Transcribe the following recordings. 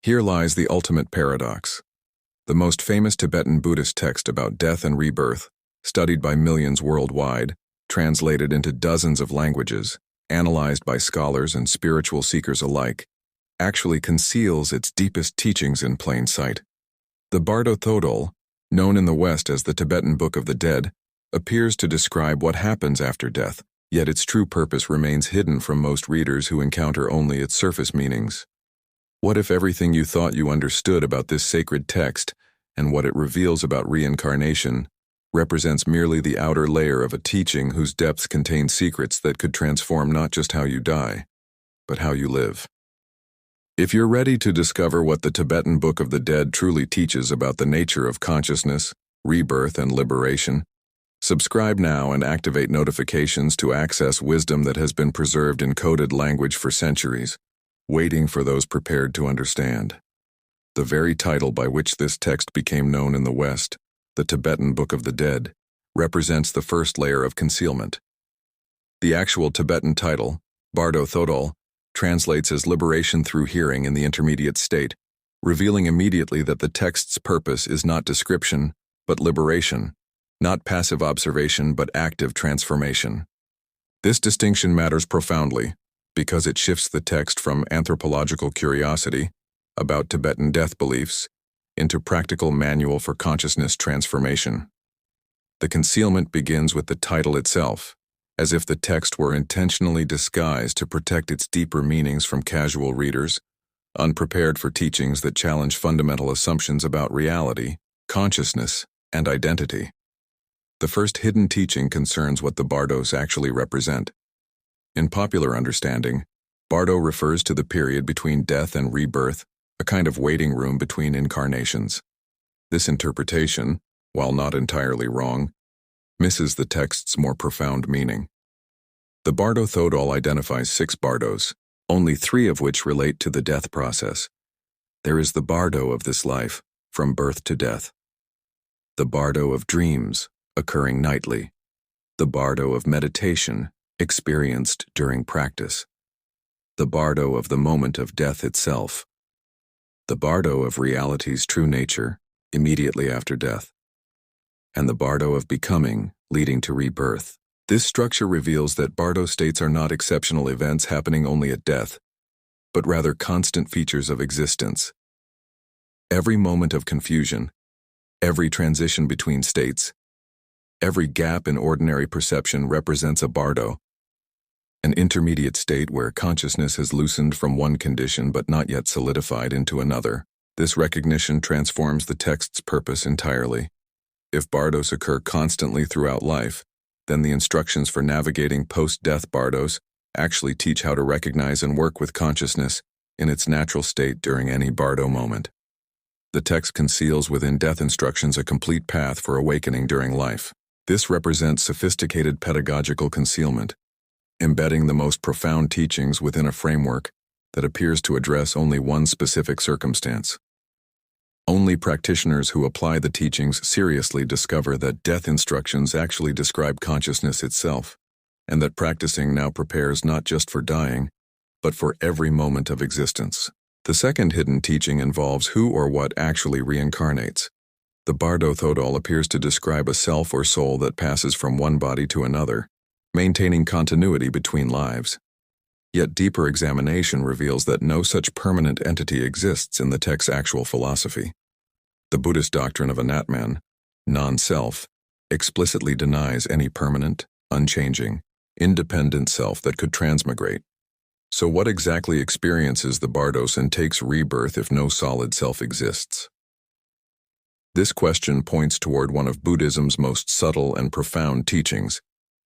Here lies the ultimate paradox. The most famous Tibetan Buddhist text about death and rebirth, studied by millions worldwide, translated into dozens of languages, analyzed by scholars and spiritual seekers alike, actually conceals its deepest teachings in plain sight. The Bardo Thodol, known in the West as the Tibetan Book of the Dead, appears to describe what happens after death, yet its true purpose remains hidden from most readers who encounter only its surface meanings. What if everything you thought you understood about this sacred text, and what it reveals about reincarnation, represents merely the outer layer of a teaching whose depths contain secrets that could transform not just how you die, but how you live? If you're ready to discover what the Tibetan Book of the Dead truly teaches about the nature of consciousness, rebirth, and liberation, subscribe now and activate notifications to access wisdom that has been preserved in coded language for centuries, waiting for those prepared to understand. The very title by which this text became known in the West, the Tibetan Book of the Dead, represents the first layer of concealment. The actual Tibetan title, Bardo Thodol, translates as liberation through hearing in the intermediate state, revealing immediately that the text's purpose is not description, but liberation, not passive observation, but active transformation. This distinction matters profoundly because it shifts the text from anthropological curiosity about Tibetan death beliefs into practical manual for consciousness transformation. The concealment begins with the title itself, as if the text were intentionally disguised to protect its deeper meanings from casual readers, unprepared for teachings that challenge fundamental assumptions about reality, consciousness, and identity. The first hidden teaching concerns what the Bardos actually represent. In popular understanding, Bardo refers to the period between death and rebirth, a kind of waiting room between incarnations. This interpretation, while not entirely wrong, misses the text's more profound meaning. The Bardo Thodol identifies 6 bardos, only 3 of which relate to the death process. There is the bardo of this life, from birth to death. The bardo of dreams, occurring nightly. The bardo of meditation, experienced during practice. The bardo of the moment of death itself. The bardo of reality's true nature, immediately after death. And the bardo of becoming, leading to rebirth. This structure reveals that bardo states are not exceptional events happening only at death, but rather constant features of existence. Every moment of confusion, every transition between states, every gap in ordinary perception represents a bardo, an intermediate state where consciousness has loosened from one condition but not yet solidified into another. This recognition transforms the text's purpose entirely. If bardos occur constantly throughout life, then the instructions for navigating post-death bardos actually teach how to recognize and work with consciousness in its natural state during any bardo moment. The text conceals within death instructions a complete path for awakening during life. This represents sophisticated pedagogical concealment, embedding the most profound teachings within a framework that appears to address only one specific circumstance. Only practitioners who apply the teachings seriously discover that death instructions actually describe consciousness itself, and that practicing now prepares not just for dying, but for every moment of existence. The second hidden teaching involves who or what actually reincarnates. The Bardo Thodol appears to describe a self or soul that passes from one body to another, maintaining continuity between lives. Yet deeper examination reveals that no such permanent entity exists in the text's actual philosophy. The Buddhist doctrine of Anatman, non-self, explicitly denies any permanent, unchanging, independent self that could transmigrate. So what exactly experiences the bardos and takes rebirth if no solid self exists? This question points toward one of Buddhism's most subtle and profound teachings,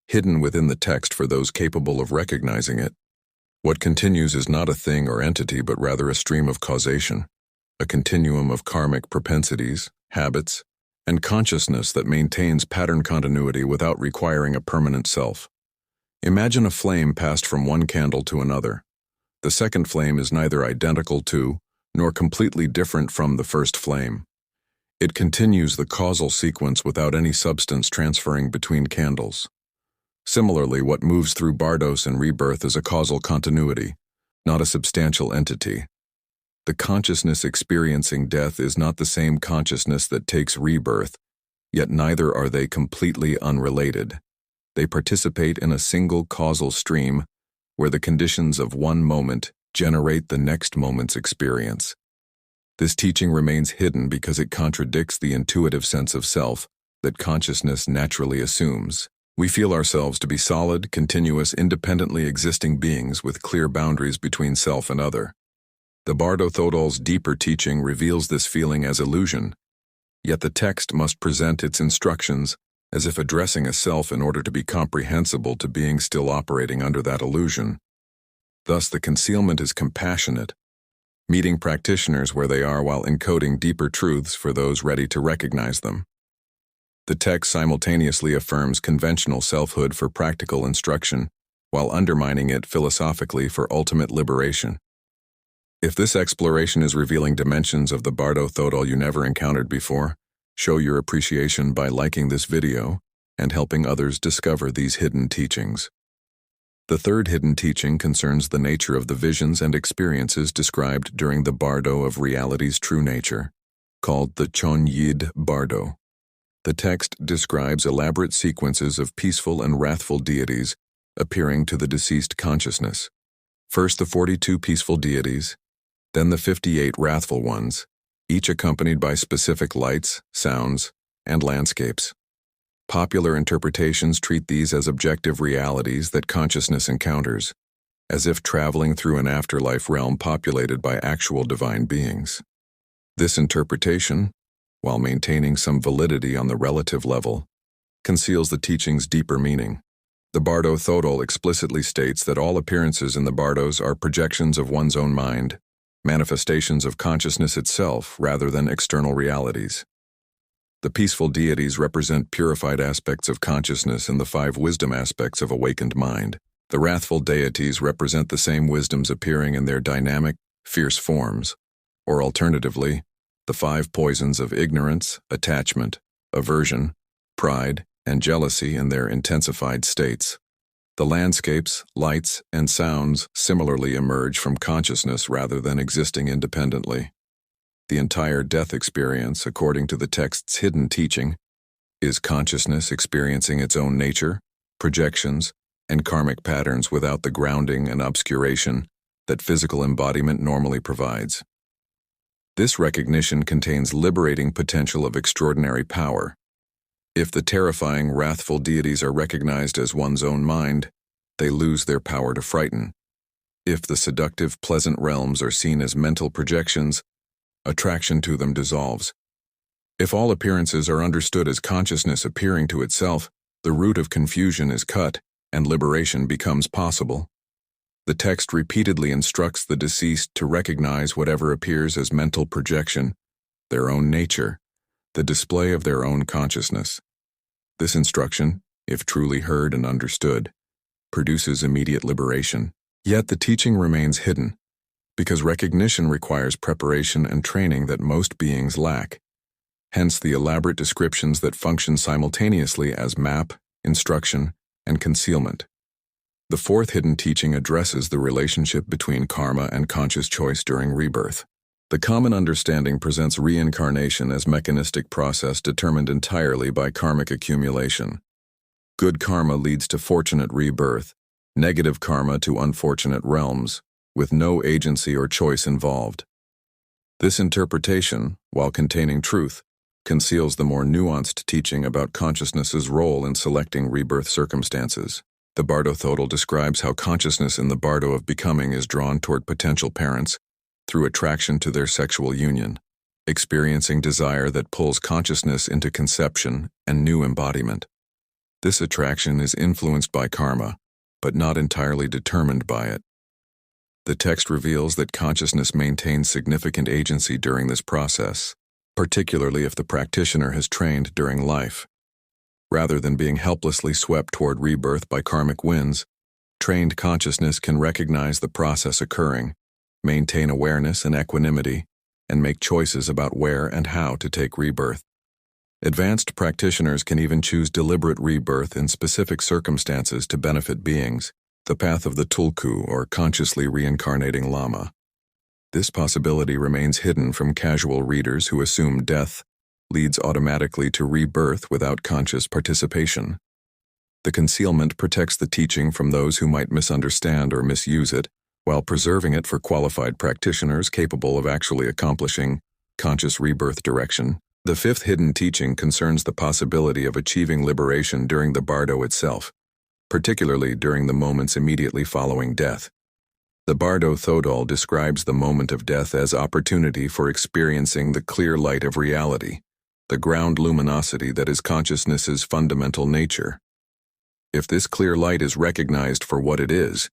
hidden within the text for those capable of recognizing it. What continues is not a thing or entity, but rather a stream of causation, a continuum of karmic propensities, habits, and consciousness that maintains pattern continuity without requiring a permanent self. Imagine a flame passed from one candle to another. The second flame is neither identical to, nor completely different from the first flame. It continues the causal sequence without any substance transferring between candles. Similarly, what moves through bardos and rebirth is a causal continuity, not a substantial entity. The consciousness experiencing death is not the same consciousness that takes rebirth, yet neither are they completely unrelated. They participate in a single causal stream where the conditions of one moment generate the next moment's experience. This teaching remains hidden because it contradicts the intuitive sense of self that consciousness naturally assumes. We feel ourselves to be solid, continuous, independently existing beings with clear boundaries between self and other. The Bardo Thodol's deeper teaching reveals this feeling as illusion, yet the text must present its instructions as if addressing a self in order to be comprehensible to beings still operating under that illusion. Thus, the concealment is compassionate, meeting practitioners where they are while encoding deeper truths for those ready to recognize them. The text simultaneously affirms conventional selfhood for practical instruction, while undermining it philosophically for ultimate liberation. If this exploration is revealing dimensions of the Bardo Thodol you never encountered before, show your appreciation by liking this video and helping others discover these hidden teachings. The third hidden teaching concerns the nature of the visions and experiences described during the Bardo of reality's true nature, called the Chon-Yid Bardo. The text describes elaborate sequences of peaceful and wrathful deities appearing to the deceased consciousness. First the 42 peaceful deities, then the 58 wrathful ones, each accompanied by specific lights, sounds, and landscapes. Popular interpretations treat these as objective realities that consciousness encounters, as if traveling through an afterlife realm populated by actual divine beings. This interpretation, while maintaining some validity on the relative level, conceals the teaching's deeper meaning. The Bardo Thodol explicitly states that all appearances in the Bardos are projections of one's own mind, manifestations of consciousness itself rather than external realities. The peaceful deities represent purified aspects of consciousness and the 5 wisdom aspects of awakened mind. The wrathful deities represent the same wisdoms appearing in their dynamic, fierce forms, or alternatively, the 5 poisons of ignorance, attachment, aversion, pride, and jealousy in their intensified states. The landscapes, lights, and sounds similarly emerge from consciousness rather than existing independently. The entire death experience, according to the text's hidden teaching, is consciousness experiencing its own nature, projections, and karmic patterns without the grounding and obscuration that physical embodiment normally provides. This recognition contains liberating potential of extraordinary power. If the terrifying, wrathful deities are recognized as one's own mind, they lose their power to frighten. If the seductive, pleasant realms are seen as mental projections, attraction to them dissolves. If all appearances are understood as consciousness appearing to itself, the root of confusion is cut, and liberation becomes possible. The text repeatedly instructs the deceased to recognize whatever appears as mental projection, their own nature, the display of their own consciousness. This instruction, if truly heard and understood, produces immediate liberation. Yet the teaching remains hidden, because recognition requires preparation and training that most beings lack. Hence the elaborate descriptions that function simultaneously as map, instruction, and concealment. The fourth hidden teaching addresses the relationship between karma and conscious choice during rebirth. The common understanding presents reincarnation as a mechanistic process determined entirely by karmic accumulation. Good karma leads to fortunate rebirth, negative karma to unfortunate realms, with no agency or choice involved. This interpretation, while containing truth, conceals the more nuanced teaching about consciousness's role in selecting rebirth circumstances. The Bardo Thodol describes how consciousness in the Bardo of becoming is drawn toward potential parents through attraction to their sexual union, experiencing desire that pulls consciousness into conception and new embodiment. This attraction is influenced by karma, but not entirely determined by it. The text reveals that consciousness maintains significant agency during this process, particularly if the practitioner has trained during life. Rather than being helplessly swept toward rebirth by karmic winds, trained consciousness can recognize the process occurring, maintain awareness and equanimity, and make choices about where and how to take rebirth. Advanced practitioners can even choose deliberate rebirth in specific circumstances to benefit beings, the path of the Tulku or consciously reincarnating Lama. This possibility remains hidden from casual readers who assume death leads automatically to rebirth without conscious participation. The concealment protects the teaching from those who might misunderstand or misuse it, while preserving it for qualified practitioners capable of actually accomplishing conscious rebirth direction. The fifth hidden teaching concerns the possibility of achieving liberation during the Bardo itself, particularly during the moments immediately following death. The Bardo Thodol describes the moment of death as opportunity for experiencing the clear light of reality, the ground luminosity that is consciousness's fundamental nature. If this clear light is recognized for what it is,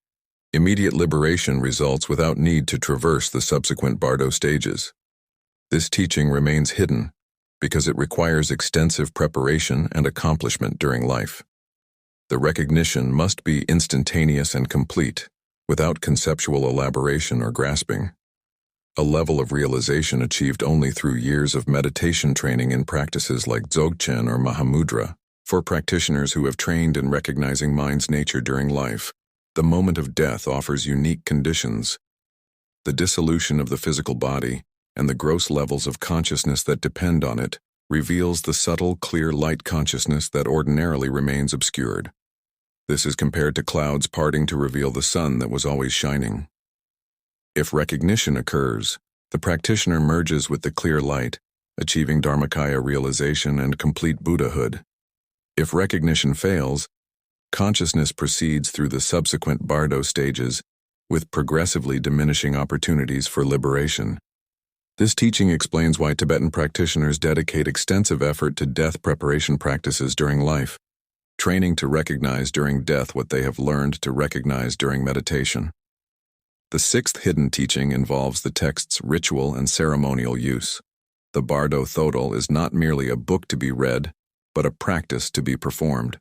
immediate liberation results without need to traverse the subsequent Bardo stages. This teaching remains hidden because it requires extensive preparation and accomplishment during life. The recognition must be instantaneous and complete, without conceptual elaboration or grasping. A level of realization achieved only through years of meditation training in practices like Dzogchen or Mahamudra. For practitioners who have trained in recognizing mind's nature during life, the moment of death offers unique conditions. The dissolution of the physical body and the gross levels of consciousness that depend on it reveals the subtle, clear light consciousness that ordinarily remains obscured. This is compared to clouds parting to reveal the sun that was always shining. If recognition occurs, the practitioner merges with the clear light, achieving Dharmakaya realization and complete Buddhahood. If recognition fails, consciousness proceeds through the subsequent Bardo stages, with progressively diminishing opportunities for liberation. This teaching explains why Tibetan practitioners dedicate extensive effort to death preparation practices during life, training to recognize during death what they have learned to recognize during meditation. The sixth hidden teaching involves the text's ritual and ceremonial use. The Bardo Thodol is not merely a book to be read, but a practice to be performed.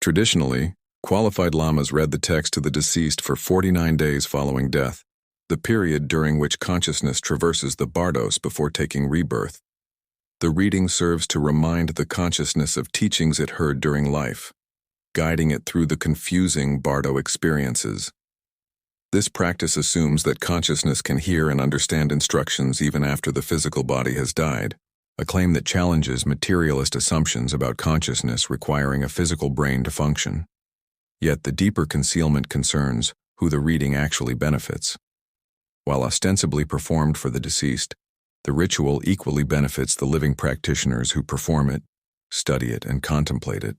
Traditionally, qualified lamas read the text to the deceased for 49 days following death, the period during which consciousness traverses the bardos before taking rebirth. The reading serves to remind the consciousness of teachings it heard during life, guiding it through the confusing Bardo experiences. This practice assumes that consciousness can hear and understand instructions even after the physical body has died, a claim that challenges materialist assumptions about consciousness requiring a physical brain to function. Yet the deeper concealment concerns who the reading actually benefits. While ostensibly performed for the deceased, the ritual equally benefits the living practitioners who perform it, study it, and contemplate it.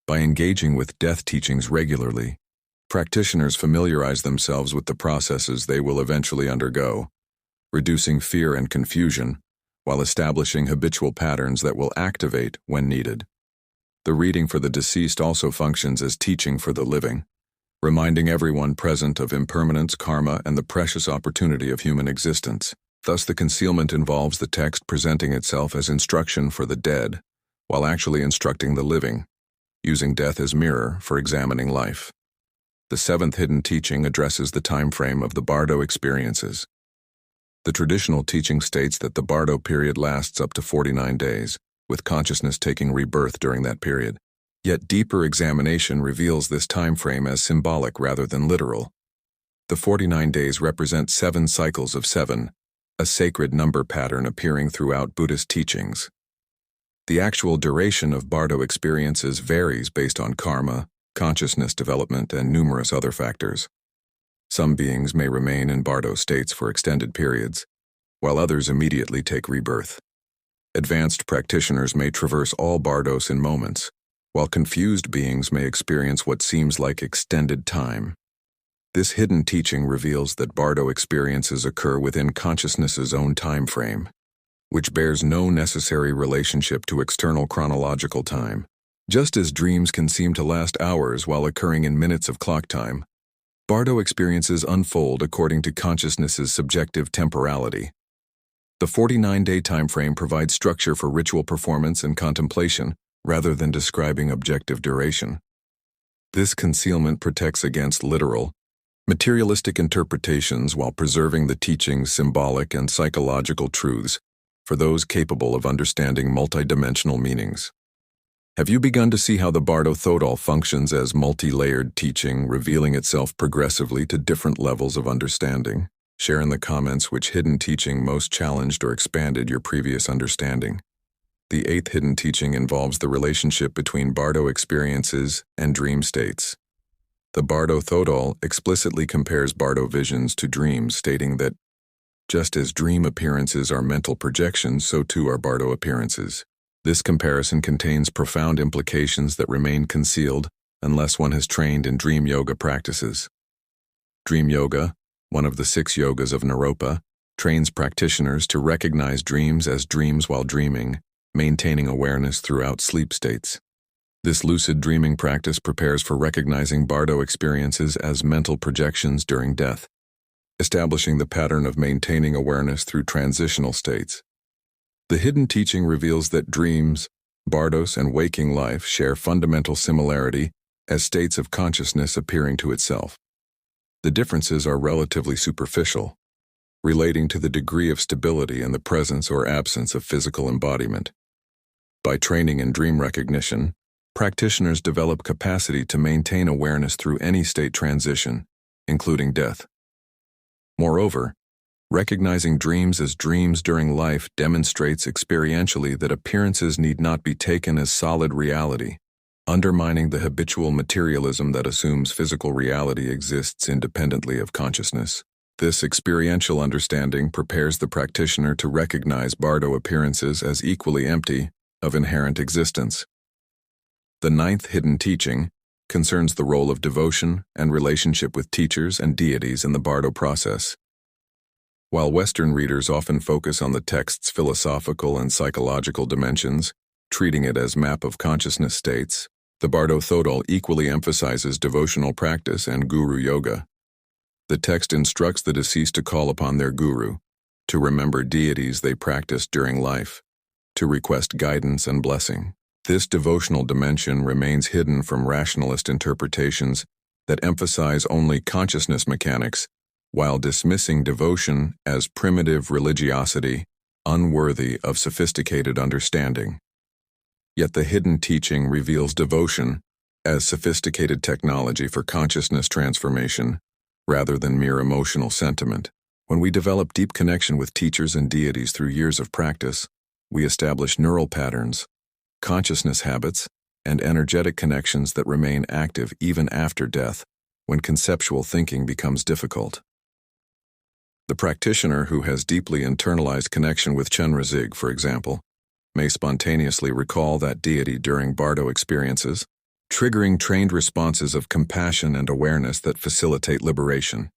By engaging with death teachings regularly, practitioners familiarize themselves with the processes they will eventually undergo, reducing fear and confusion, while establishing habitual patterns that will activate when needed. The reading for the deceased also functions as teaching for the living, reminding everyone present of impermanence, karma, and the precious opportunity of human existence. Thus, the concealment involves the text presenting itself as instruction for the dead, while actually instructing the living, using death as mirror for examining life. The seventh hidden teaching addresses the time frame of the Bardo experiences. The traditional teaching states that the Bardo period lasts up to 49 days, with consciousness taking rebirth during that period. Yet deeper examination reveals this time frame as symbolic rather than literal. The 49 days represent 7 cycles of 7, a sacred number pattern appearing throughout Buddhist teachings. The actual duration of Bardo experiences varies based on karma, consciousness development, and numerous other factors. Some beings may remain in Bardo states for extended periods, while others immediately take rebirth. Advanced practitioners may traverse all Bardos in moments, while confused beings may experience what seems like extended time. This hidden teaching reveals that Bardo experiences occur within consciousness's own time frame, which bears no necessary relationship to external chronological time. Just as dreams can seem to last hours while occurring in minutes of clock time, Bardo experiences unfold according to consciousness's subjective temporality. The 49-day time frame provides structure for ritual performance and contemplation, rather than describing objective duration. This concealment protects against literal, materialistic interpretations while preserving the teaching's symbolic and psychological truths for those capable of understanding multidimensional meanings. Have you begun to see how the Bardo Thodol functions as multi-layered teaching, revealing itself progressively to different levels of understanding? Share in the comments which hidden teaching most challenged or expanded your previous understanding. The 8th hidden teaching involves the relationship between Bardo experiences and dream states. The Bardo Thodol explicitly compares Bardo visions to dreams, stating that just as dream appearances are mental projections, so too are Bardo appearances. This comparison contains profound implications that remain concealed unless one has trained in dream yoga practices. Dream yoga, one of the 6 yogas of Naropa, trains practitioners to recognize dreams as dreams while dreaming, maintaining awareness throughout sleep states. This lucid dreaming practice prepares for recognizing Bardo experiences as mental projections during death, establishing the pattern of maintaining awareness through transitional states. The hidden teaching reveals that dreams, Bardos, and waking life share fundamental similarity as states of consciousness appearing to itself. The differences are relatively superficial, relating to the degree of stability and the presence or absence of physical embodiment. By training in dream recognition, practitioners develop capacity to maintain awareness through any state transition, including death. Moreover, recognizing dreams as dreams during life demonstrates experientially that appearances need not be taken as solid reality, undermining the habitual materialism that assumes physical reality exists independently of consciousness. This experiential understanding prepares the practitioner to recognize Bardo appearances as equally empty of inherent existence. The 9th hidden teaching concerns the role of devotion and relationship with teachers and deities in the Bardo process. While Western readers often focus on the text's philosophical and psychological dimensions, treating it as map of consciousness states, the Bardo Thodol equally emphasizes devotional practice and guru yoga. The text instructs the deceased to call upon their guru, to remember deities they practiced during life, to request guidance and blessing. This devotional dimension remains hidden from rationalist interpretations that emphasize only consciousness mechanics, while dismissing devotion as primitive religiosity, unworthy of sophisticated understanding. Yet the hidden teaching reveals devotion as sophisticated technology for consciousness transformation, rather than mere emotional sentiment. When we develop deep connection with teachers and deities through years of practice, we establish neural patterns, consciousness habits, and energetic connections that remain active even after death, when conceptual thinking becomes difficult. The practitioner who has deeply internalized connection with Chenrezig, for example, may spontaneously recall that deity during Bardo experiences, triggering trained responses of compassion and awareness that facilitate liberation.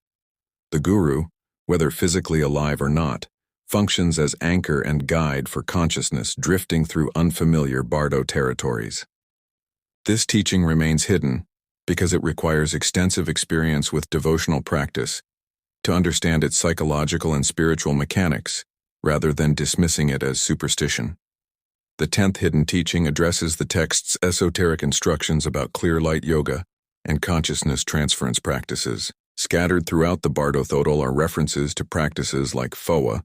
The guru, whether physically alive or not, functions as anchor and guide for consciousness drifting through unfamiliar Bardo territories. This teaching remains hidden because it requires extensive experience with devotional practice to understand its psychological and spiritual mechanics, rather than dismissing it as superstition. The 10th hidden teaching addresses the text's esoteric instructions about clear light yoga and consciousness transference practices. Scattered throughout the Bardo Thodol are references to practices like Phowa,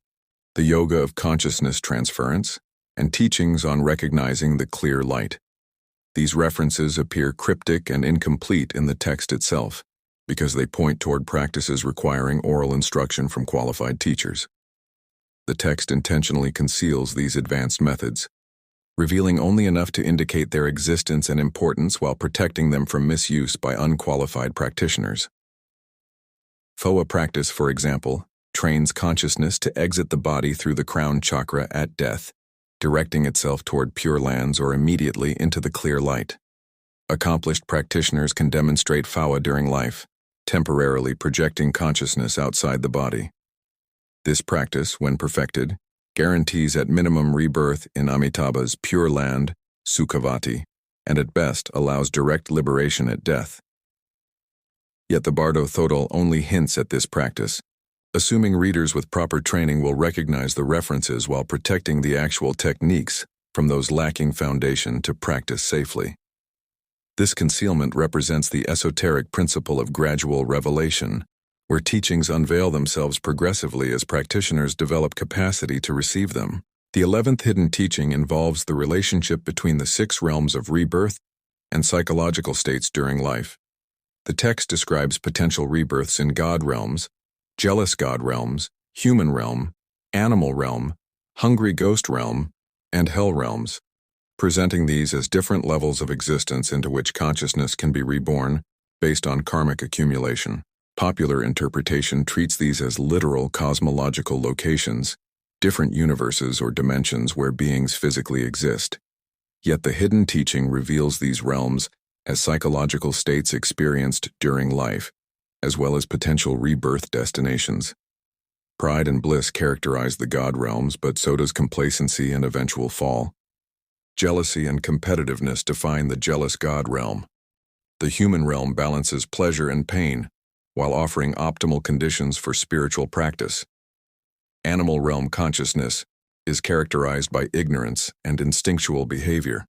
the yoga of consciousness transference, and teachings on recognizing the clear light. These references appear cryptic and incomplete in the text itself, because they point toward practices requiring oral instruction from qualified teachers. The text intentionally conceals these advanced methods, revealing only enough to indicate their existence and importance while protecting them from misuse by unqualified practitioners. Phowa practice, for example, trains consciousness to exit the body through the crown chakra at death, directing itself toward pure lands or immediately into the clear light. Accomplished practitioners can demonstrate Phowa during life, temporarily projecting consciousness outside the body. This practice, when perfected, guarantees at minimum rebirth in Amitabha's pure land, Sukhavati, and at best allows direct liberation at death. Yet the Bardo Thodol only hints at this practice, assuming readers with proper training will recognize the references while protecting the actual techniques from those lacking foundation to practice safely. This concealment represents the esoteric principle of gradual revelation, where teachings unveil themselves progressively as practitioners develop capacity to receive them. The 11th hidden teaching involves the relationship between the 6 realms of rebirth and psychological states during life. The text describes potential rebirths in God realms, jealous god realms, human realm, animal realm, hungry ghost realm, and hell realms, presenting these as different levels of existence into which consciousness can be reborn based on karmic accumulation. Popular interpretation treats these as literal cosmological locations, different universes or dimensions where beings physically exist. Yet the hidden teaching reveals these realms as psychological states experienced during life, as well as potential rebirth destinations. Pride and bliss characterize the god realms, but so does complacency and eventual fall. Jealousy and competitiveness define the jealous god realm. The human realm balances pleasure and pain, while offering optimal conditions for spiritual practice. Animal realm consciousness is characterized by ignorance and instinctual behavior.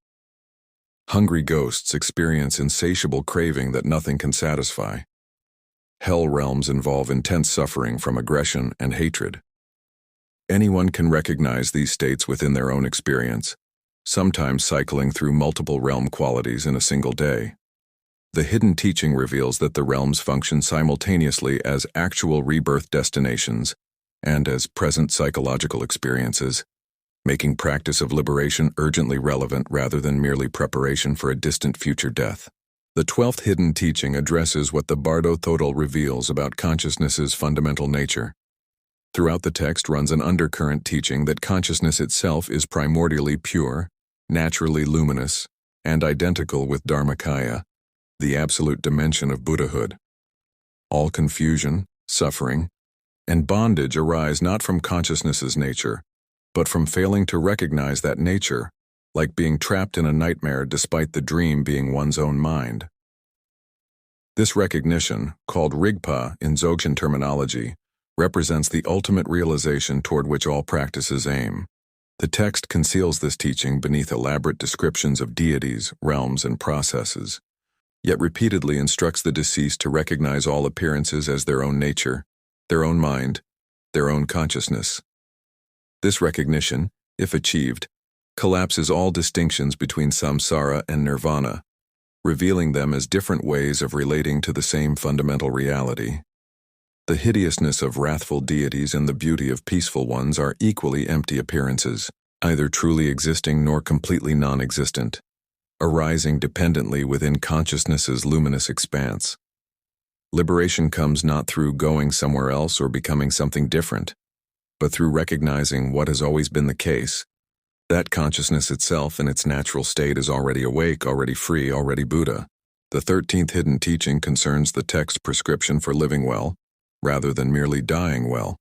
Hungry ghosts experience insatiable craving that nothing can satisfy. Hell realms involve intense suffering from aggression and hatred. Anyone can recognize these states within their own experience, sometimes cycling through multiple realm qualities in a single day. The hidden teaching reveals that the realms function simultaneously as actual rebirth destinations and as present psychological experiences, making practice of liberation urgently relevant rather than merely preparation for a distant future death. The 12th hidden teaching addresses what the Bardo Thodol reveals about consciousness's fundamental nature. Throughout the text runs an undercurrent teaching that consciousness itself is primordially pure, naturally luminous, and identical with Dharmakaya, the absolute dimension of Buddhahood. All confusion, suffering, and bondage arise not from consciousness's nature, but from failing to recognize that nature, like being trapped in a nightmare despite the dream being one's own mind. This recognition, called Rigpa in Dzogchen terminology, represents the ultimate realization toward which all practices aim. The text conceals this teaching beneath elaborate descriptions of deities, realms, and processes, yet repeatedly instructs the deceased to recognize all appearances as their own nature, their own mind, their own consciousness. This recognition, if achieved, collapses all distinctions between samsara and nirvana, revealing them as different ways of relating to the same fundamental reality. The hideousness of wrathful deities and the beauty of peaceful ones are equally empty appearances, neither truly existing nor completely non-existent, arising dependently within consciousness's luminous expanse. Liberation comes not through going somewhere else or becoming something different, but through recognizing what has always been the case, that consciousness itself in its natural state is already awake, already free, already Buddha. The 13th hidden teaching concerns the text prescription for living well, rather than merely dying well.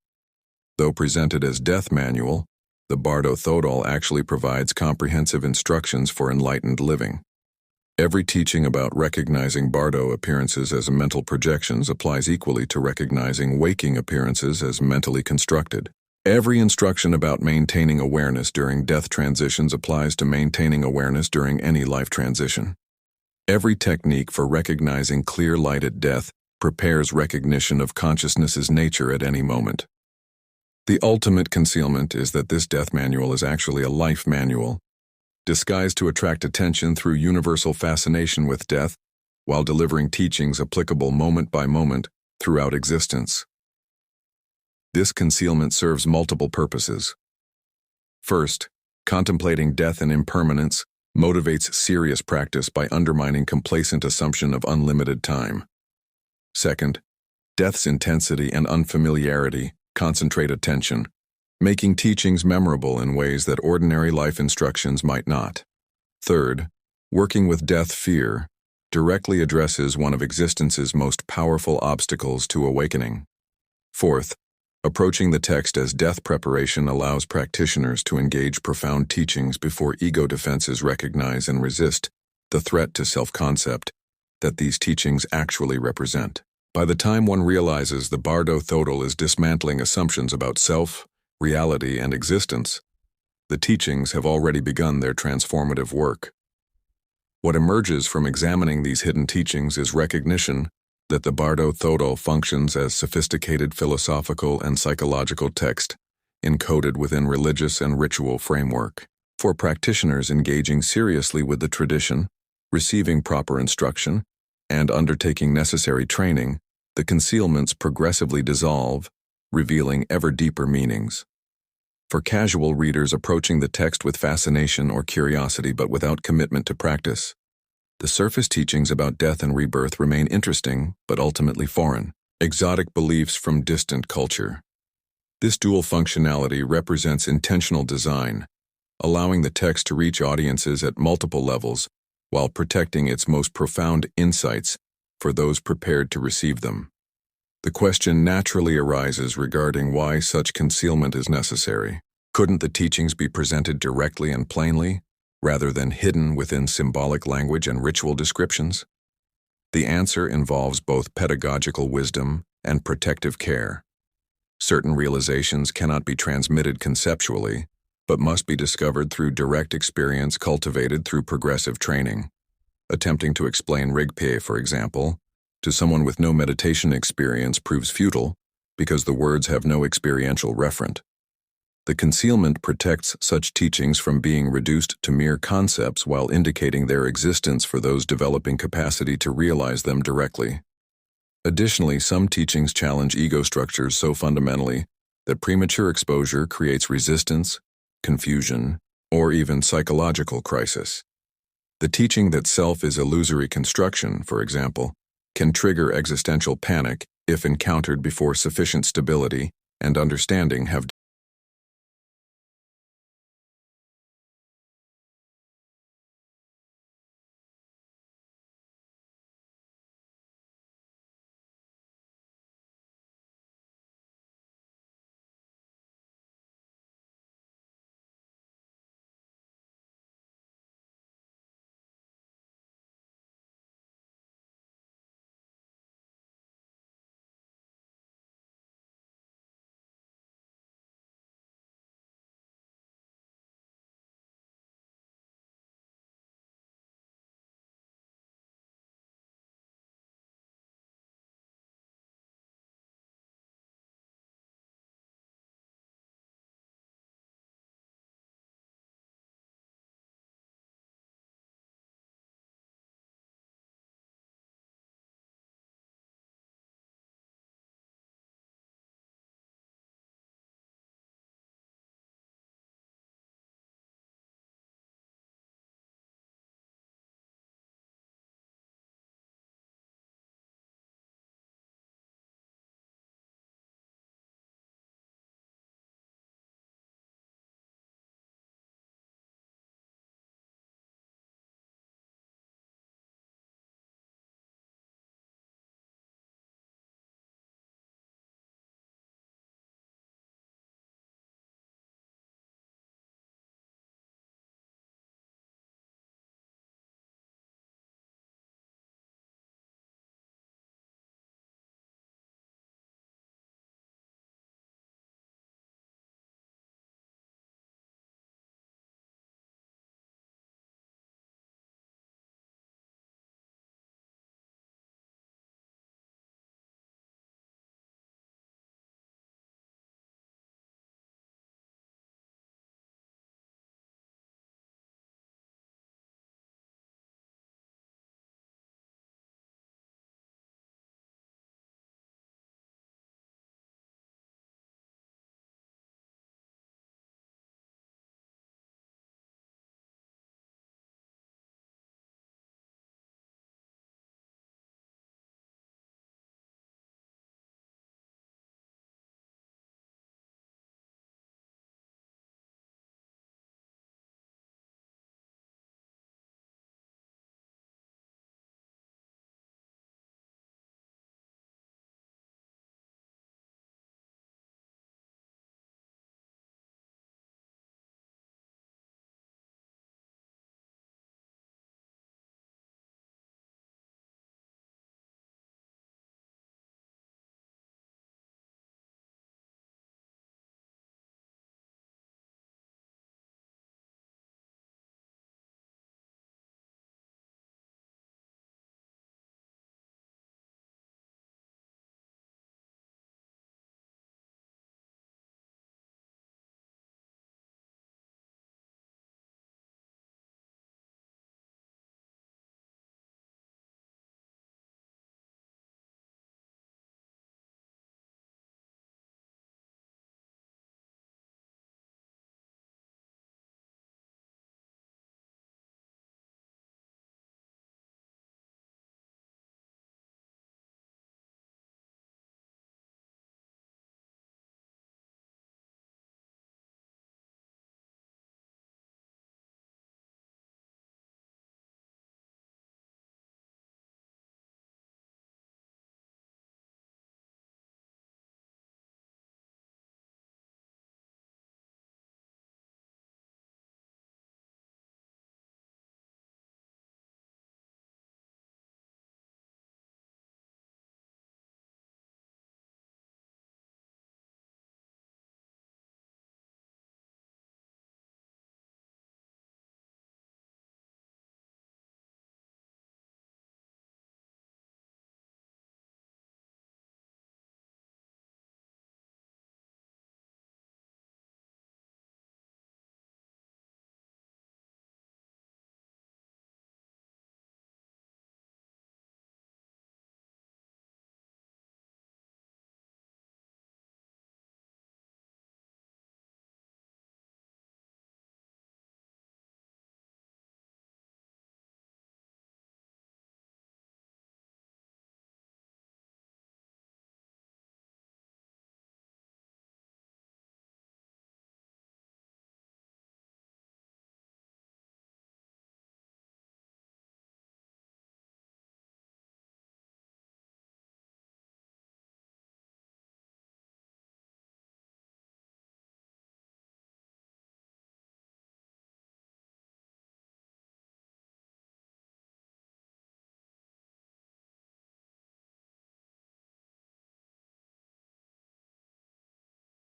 Though presented as death manual, the Bardo Thodol actually provides comprehensive instructions for enlightened living. Every teaching about recognizing Bardo appearances as mental projections applies equally to recognizing waking appearances as mentally constructed. Every instruction about maintaining awareness during death transitions applies to maintaining awareness during any life transition. Every technique for recognizing clear light at death prepares recognition of consciousness's nature at any moment. The ultimate concealment is that this death manual is actually a life manual, disguised to attract attention through universal fascination with death, while delivering teachings applicable moment by moment throughout existence. This concealment serves multiple purposes. First, contemplating death and impermanence motivates serious practice by undermining complacent assumption of unlimited time. Second, death's intensity and unfamiliarity concentrate attention, making teachings memorable in ways that ordinary life instructions might not. Third, working with death fear directly addresses one of existence's most powerful obstacles to awakening. Fourth, approaching the text as death preparation allows practitioners to engage profound teachings before ego defenses recognize and resist the threat to self-concept that these teachings actually represent. By the time one realizes the Bardo Thodol is dismantling assumptions about self, reality, and existence, the teachings have already begun their transformative work. What emerges from examining these hidden teachings is recognition that the Bardo Thodol functions as sophisticated philosophical and psychological text encoded within religious and ritual framework. For practitioners engaging seriously with the tradition, receiving proper instruction, and undertaking necessary training, the concealments progressively dissolve revealing ever deeper meanings. For casual readers approaching the text with fascination or curiosity but without commitment to practice, the surface teachings about death and rebirth remain interesting but ultimately foreign, exotic beliefs from distant culture. This dual functionality represents intentional design, allowing the text to reach audiences at multiple levels while protecting its most profound insights for those prepared to receive them. The question naturally arises regarding why such concealment is necessary. Couldn't the teachings be presented directly and plainly, rather than hidden within symbolic language and ritual descriptions? The answer involves both pedagogical wisdom and protective care. Certain realizations cannot be transmitted conceptually, but must be discovered through direct experience cultivated through progressive training. Attempting to explain Rigpa, for example, to someone with no meditation experience proves futile because the words have no experiential referent. The concealment protects such teachings from being reduced to mere concepts while indicating their existence for those developing capacity to realize them directly. Additionally, some teachings challenge ego structures so fundamentally that premature exposure creates resistance, confusion, or even psychological crisis. The teaching that self is illusory construction, for example, can trigger existential panic if encountered before sufficient stability and understanding have